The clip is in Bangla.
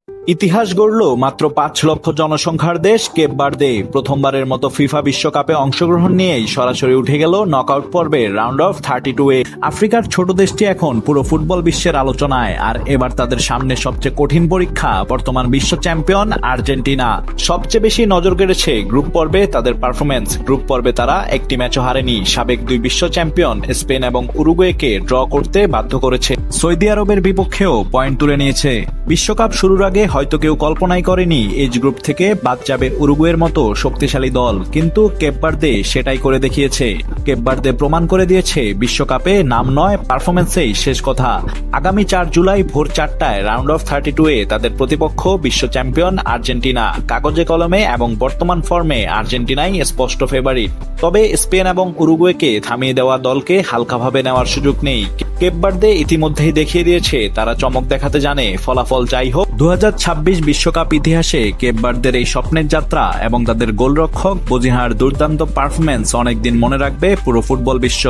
ইতিহাস গড়ল মাত্র ৫ লক্ষ জনসংখ্যার দেশ কেপ বার্দে। প্রথমবারের মতো ফিফা বিশ্বকাপে অংশগ্রহণ নিয়েই সরাসরি উঠে গেল নকআউট পর্বের রাউন্ড অফ 32-এ। আফ্রিকার ছোট দেশটি এখন পুরো ফুটবল বিশ্বের আলোচনায়, আর এবার তাদের সামনে সবচেয়ে কঠিন পরীক্ষা বর্তমান বিশ্ব চ্যাম্পিয়ন আর্জেন্টিনা। সবচেয়ে বেশি নজর কেড়েছে গ্রুপ পর্বে তাদের পারফরমেন্স। গ্রুপ পর্বে তারা একটি ম্যাচও হারেনি। সাবেক দুই বিশ্ব চ্যাম্পিয়ন স্পেন এবং উরুগুয়েকে ড্র করতে বাধ্য করেছে। সৌদি আরবের বিপক্ষেও পয়েন্ট তুলে নিয়েছে। বিশ্বকাপ শুরুর আগে হয়তো কেউ কল্পনাই করেনি এই গ্রুপ থেকে বাদ যাবে উরুগুয়ের মতো শক্তিশালী দল, কিন্তু কেপ বার্দে সেটাই করে দেখিয়েছে। কেপ বার্দে প্রমাণ করে দিয়েছে বিশ্বকাপে নাম নয়, পারফরমেন্সেই শেষ কথা। আগামী ৪ জুলাই ভোর ৪টায় রাউন্ড অফ 32-এ তাদের প্রতিপক্ষ বিশ্ব চ্যাম্পিয়ন আর্জেন্টিনা। কাগজে কলমে এবং বর্তমান ফর্মে আর্জেন্টিনাই স্পষ্ট ফেভারিট। তবে স্পেন এবং উরুগুয়েকে থামিয়ে দেওয়া দলকে হালকাভাবে নেওয়ার সুযোগ নেই। কেপ বার্দে ইতিমধ্যেই দেখিয়ে দিয়েছে তারা চমক দেখাতে জানে। ফলাফল যাই হোক, ২০২৬ বিশ্বকাপ ইতিহাসে কেপ বার্দের এই স্বপ্নের যাত্রা এবং তাদের গোলরক্ষক বজিনহার দুর্দান্ত পারফরমেন্স অনেকদিন মনে রাখবে পুরো ফুটবল বিশ্ব।